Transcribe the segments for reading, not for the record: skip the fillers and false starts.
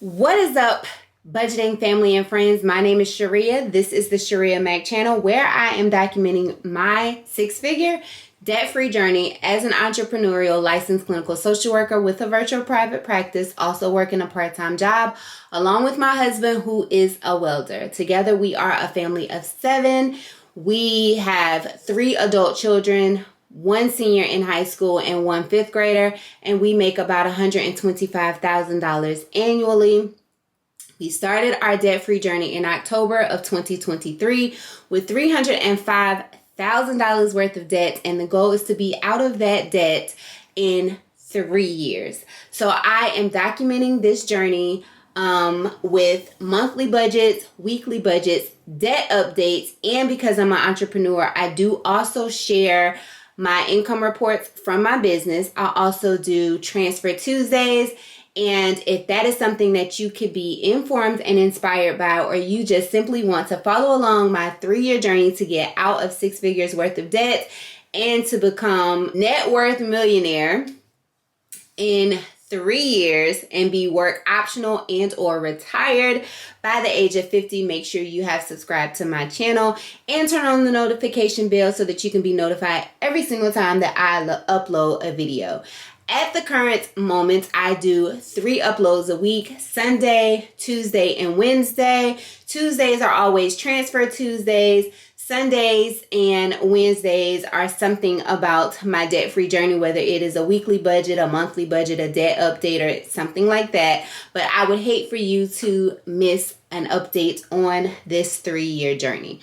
What is up, budgeting family and friends? My name is Shirria. This is the Shirria Mac channel where I am documenting my six-figure debt-free journey as an entrepreneurial licensed clinical social worker with a virtual private practice, also working a part-time job, along with my husband who is a welder. Together we are a family of 7. We have 3 adult children, 1 senior in high school and 1 fifth grader, and we make about $125,000 annually. We started our debt-free journey in October of 2023 with $305,000 worth of debt, and the goal is to be out of that debt in 3 years. So I am documenting this journey with monthly budgets, weekly budgets, debt updates, and because I'm an entrepreneur, I do also share my income reports from my business. I also do Transfer Tuesdays. And if that is something that you could be informed and inspired by, or you just simply want to follow along my 3-year journey to get out of 6 figures worth of debt and to become net worth millionaire in 3 years and be work optional and or retired by the age of 50, make sure you have subscribed to my channel and turn on the notification bell so that you can be notified every single time that I upload a video. At the current moment, I do 3 uploads a week: Sunday, Tuesday, and Wednesday. Tuesdays are always Transfer Tuesdays. Sundays and Wednesdays are something about my debt-free journey, whether it is a weekly budget, a monthly budget, a debt update, or something like that. But I would hate for you to miss an update on this 3-year journey.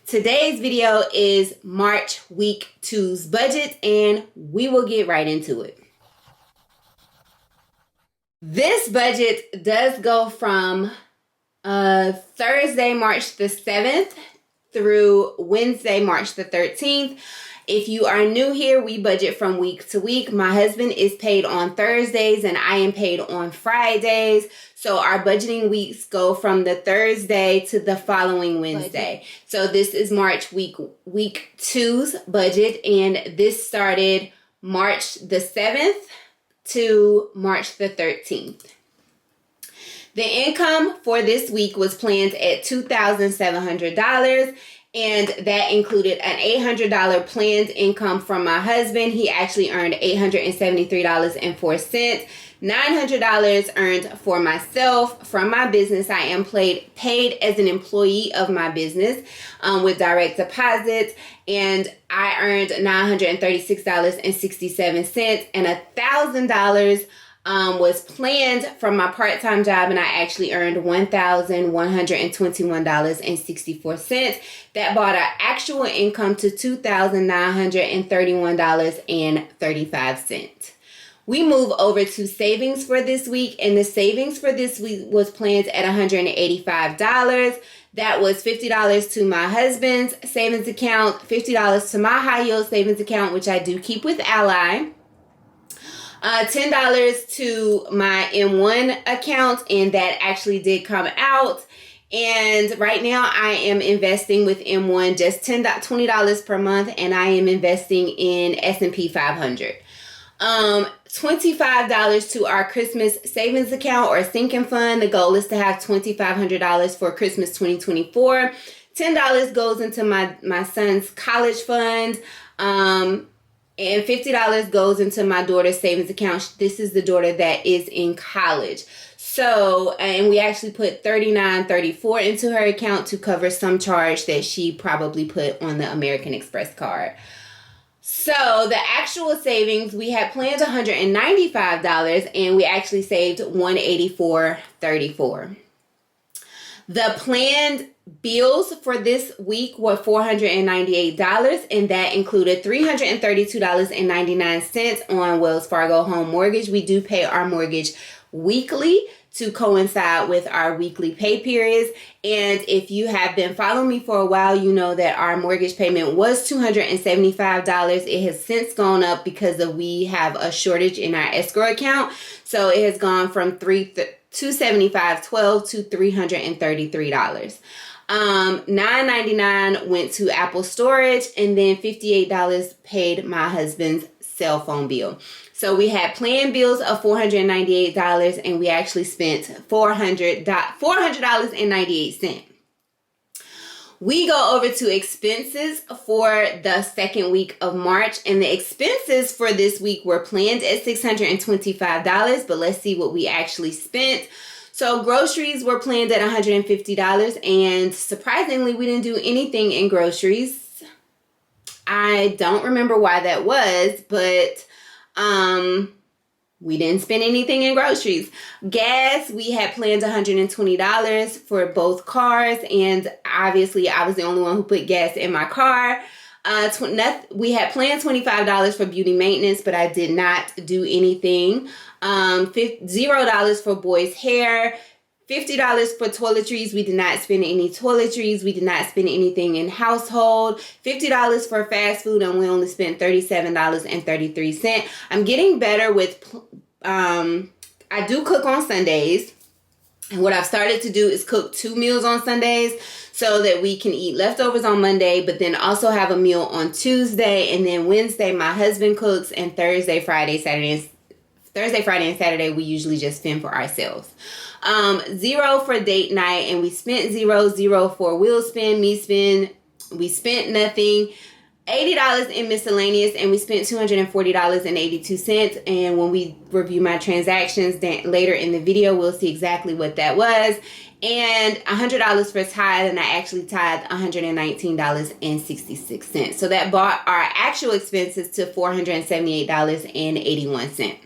Today's video is March week 2's budget, and we will get right into it. This budget does go from Thursday, March the 7th through Wednesday, March the 13th. If you are new here, we budget from week to week. My husband is paid on Thursdays and I am paid on Fridays. So our budgeting weeks go from the Thursday to the following Wednesday. So this is March week 2's budget, and this started March the 7th to March the 13th. The income for this week was planned at $2,700, and that included an $800 planned income from my husband. He actually earned $873.04. $900 earned for myself from my business. I am paid as an employee of my business with direct deposit, and I earned $936.67, and $1,000 was planned from my part-time job, and I actually earned $1,121.64. That brought our actual income to $2,931.35. We move over to savings for this week, and the savings for this week was planned at $185. That was $50 to my husband's savings account, $50 to my high yield savings account, which I do keep with Ally, $10 to my M1 account, and that actually did come out. And right now I am investing with M1 just $20 per month, and I am investing in S&P 500. $25 to our Christmas savings account or sinking fund. The goal is to have $2,500 for Christmas 2024. $10 goes into my son's college fund. And $50 goes into my daughter's savings account. This is the daughter that is in college. So, and we actually put $39.34 into her account to cover some charge that she probably put on the American Express card. So the actual savings, we had planned $195 and we actually saved $184.34. The planned bills for this week were $498, and that included $332.99 on Wells Fargo home mortgage. We do pay our mortgage weekly to coincide with our weekly pay periods. And if you have been following me for a while, you know that our mortgage payment was $275. It has since gone up because we have a shortage in our escrow account. So it has gone from $275.12 to $333. $9.99 went to Apple storage, and then $58 paid my husband's cell phone bill. So we had planned bills of $498, and we actually spent $400.98. We go over to expenses for the second week of March, and the expenses for this week were planned at $625, but let's see what we actually spent. So groceries were planned at $150, and surprisingly, we didn't do anything in groceries. I don't remember why that was, but we didn't spend anything in groceries. Gas, we had planned $120 for both cars, and obviously I was the only one who put gas in my car. We had planned $25 for beauty maintenance, but I did not do anything. $0 for boys' hair, $50 for toiletries. We did not spend any toiletries. We did not spend anything in household. $50 for fast food, and we only spent $37.33. I'm getting better with, I do cook on Sundays. And what I've started to do is cook 2 meals on Sundays so that we can eat leftovers on Monday, but then also have a meal on Tuesday. And then Wednesday, my husband cooks, and Thursday, Friday, and Saturday, we usually just fend for ourselves. $0 for date night, and we spent $0 for Will spend, me spend. We spent nothing. $80 in miscellaneous, and we spent $240.82. And when we review my transactions later in the video, we'll see exactly what that was. And $100 for tithe, and I actually tithed $119.66. So that brought our actual expenses to $478.81.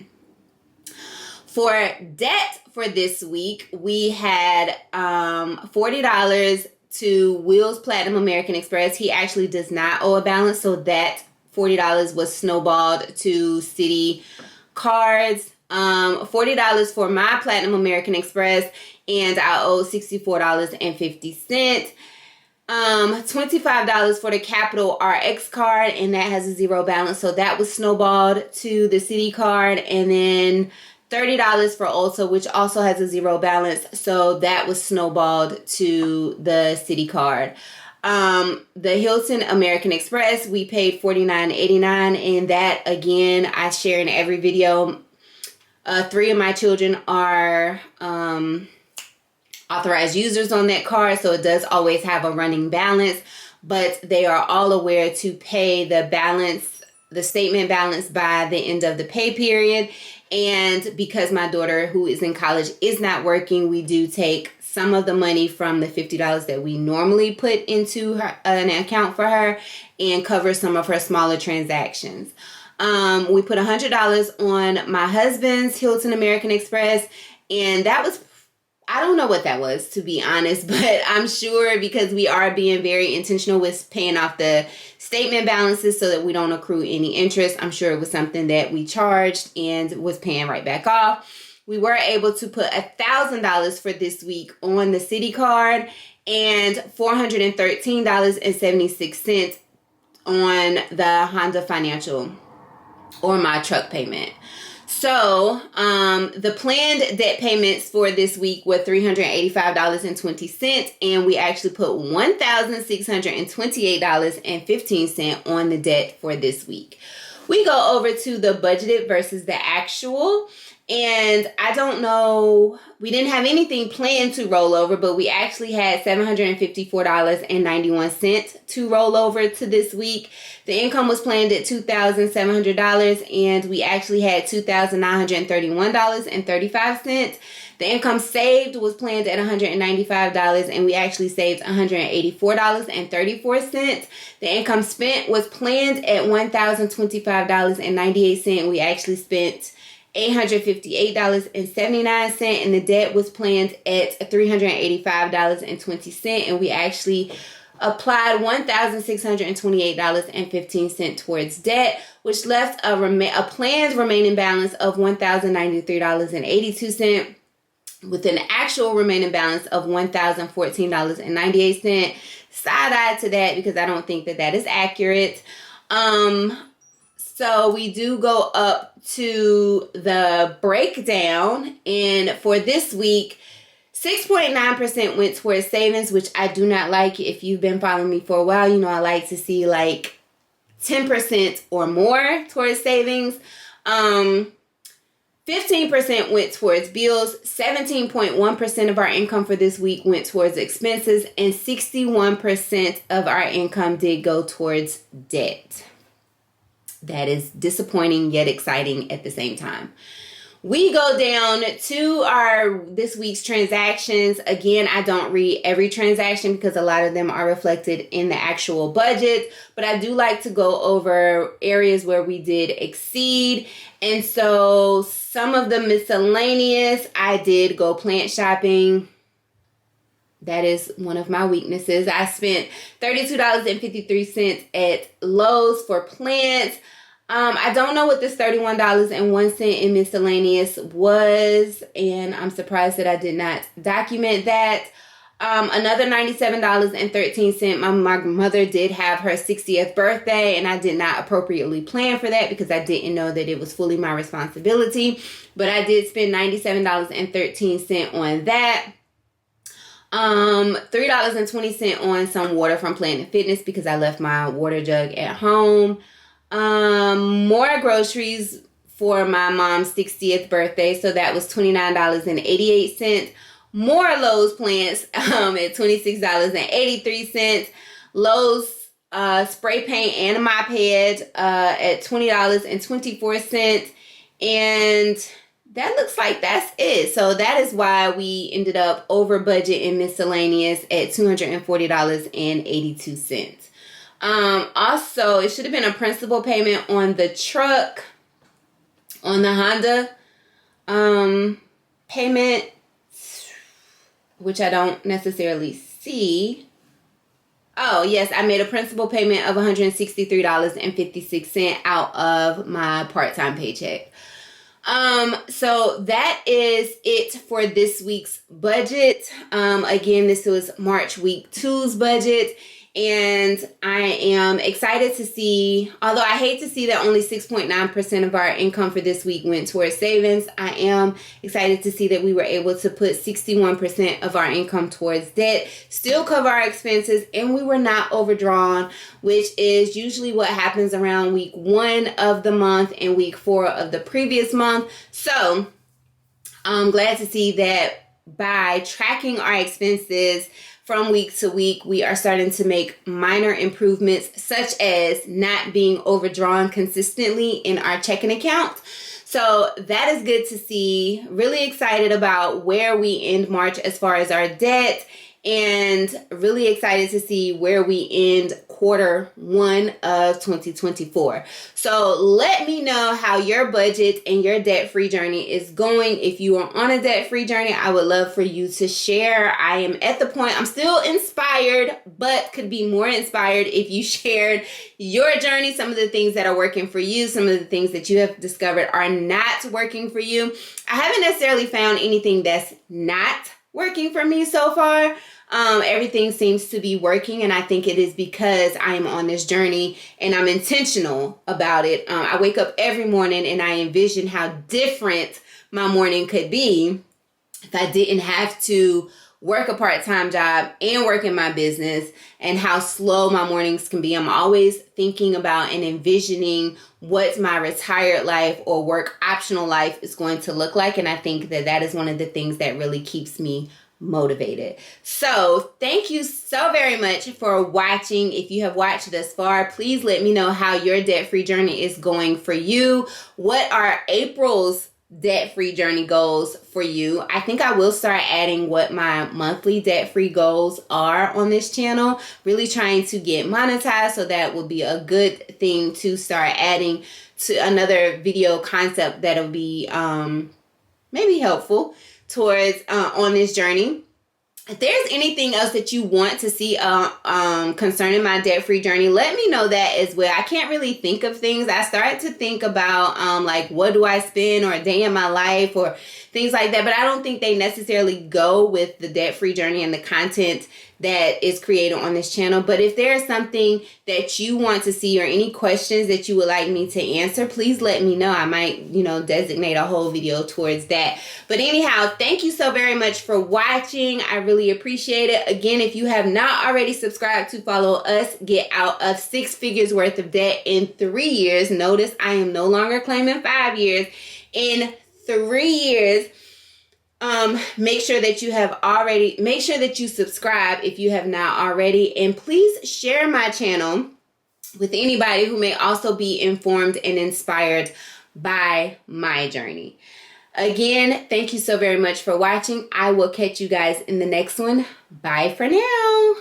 For debt for this week, we had $40 to Will's Platinum American Express. He actually does not owe a balance, so that $40 was snowballed to City cards. $40 for my Platinum American Express, and I owe $64.50. $25 for the Capital RX card, and that has a $0 balance, so that was snowballed to the City card. And then $30 for Ulta, which also has a $0 balance, so that was snowballed to the City card. The Hilton American Express, we paid $49.89, and that, again, I share in every video. 3 of my children are authorized users on that card, so it does always have a running balance, but they are all aware to pay the statement balance by the end of the pay period. And because my daughter, who is in college, is not working, we do take some of the money from the $50 that we normally put into an account for her and cover some of her smaller transactions. We put $100 on my husband's Hilton American Express, and that was, I don't know what that was, to be honest, but I'm sure because we are being very intentional with paying off the statement balances so that we don't accrue any interest. I'm sure it was something that we charged and was paying right back off. We were able to put $1,000 for this week on the City card and $413.76 on the Honda Financial or my truck payment. So the planned debt payments for this week were $385.20, and we actually put $1,628.15 on the debt for this week. We go over to the budgeted versus the actual. And I don't know, we didn't have anything planned to roll over, but we actually had $754.91 to roll over to this week. The income was planned at $2,700, and we actually had $2,931.35. The income saved was planned at $195, and we actually saved $184.34. The income spent was planned at $1,025.98. We actually spent $858.79, and the debt was planned at $385.20, and we actually applied $1,628.15 towards debt, which left a planned remaining balance of $1,093.82 with an actual remaining balance of $1,014.98. Side-eye to that because I don't think that is accurate. So we do go up to the breakdown, and for this week, 6.9% went towards savings, which I do not like. If you've been following me for a while, you know I like to see like 10% or more towards savings. 15% went towards bills, 17.1% of our income for this week went towards expenses, and 61% of our income did go towards debt. That is disappointing yet exciting at the same time. We go down to our this week's transactions. Again, I don't read every transaction because a lot of them are reflected in the actual budget, but I do like to go over areas where we did exceed. And so some of the miscellaneous, I did go plant shopping. That is one of my weaknesses. I spent $32.53 at Lowe's for plants. I don't know what this $31.01 in miscellaneous was, and I'm surprised that I did not document that. Another $97.13. My mother did have her 60th birthday, and I did not appropriately plan for that because I didn't know that it was fully my responsibility. But I did spend $97.13 on that. $3.20 on some water from Planet Fitness because I left my water jug at home. More groceries for my mom's 60th birthday, so that was $29.88. More Lowe's plants at $26.83. Lowe's spray paint and mop head at $20.24. And that looks like that's it. So that is why we ended up over budget in miscellaneous at $240.82. Also, it should have been a principal payment on the truck, on the Honda payment, which I don't necessarily see. Oh, yes, I made a principal payment of $163.56 out of my part-time paycheck. So that is it for this week's budget. Again, this was March week 2's budget. And I am excited to see, although I hate to see that only 6.9% of our income for this week went towards savings, I am excited to see that we were able to put 61% of our income towards debt, still cover our expenses, and we were not overdrawn, which is usually what happens around week 1 of the month and week 4 of the previous month. So I'm glad to see that by tracking our expenses from week to week, we are starting to make minor improvements, such as not being overdrawn consistently in our checking account. So that is good to see. Really excited about where we end March as far as our debt, and really excited to see where we end quarter 1 of 2024. So let me know how your budget and your debt-free journey is going. If you are on a debt-free journey, I would love for you to share. I am at the point, I'm still inspired, but could be more inspired if you shared your journey, some of the things that are working for you, some of the things that you have discovered are not working for you. I haven't necessarily found anything that's not working for me so far. Everything seems to be working, and I think it is because I am on this journey and I'm intentional about it. I wake up every morning and I envision how different my morning could be if I didn't have to work a part-time job and work in my business, and how slow my mornings can be. I'm always thinking about and envisioning what my retired life or work optional life is going to look like. And I think that that is one of the things that really keeps me motivated. So thank you so very much for watching. If you have watched thus far, please let me know how your debt-free journey is going for you. What are April's debt-free journey goals for you? I think I will start adding what my monthly debt-free goals are on this channel. Really trying to get monetized, so that will be a good thing to start adding to another video concept that'll be maybe helpful towards on this journey. If there's anything else that you want to see concerning my debt-free journey, let me know that as well. I can't really think of things. I started to think about like, what do I spend, or a day in my life, or things like that. But I don't think they necessarily go with the debt-free journey and the content that is created on this channel. But if there is something that you want to see or any questions that you would like me to answer, please let me know. I might, designate a whole video towards that. But anyhow, thank you so very much for watching. I really appreciate it. Again, if you have not already subscribed to follow us get out of 6 figures worth of debt in 3 years. Notice I am no longer claiming 5 years. In 3 years, make sure that you subscribe if you have not already, and please share my channel with anybody who may also be informed and inspired by my journey. Again, thank you so very much for watching. I will catch you guys in the next one. Bye for now.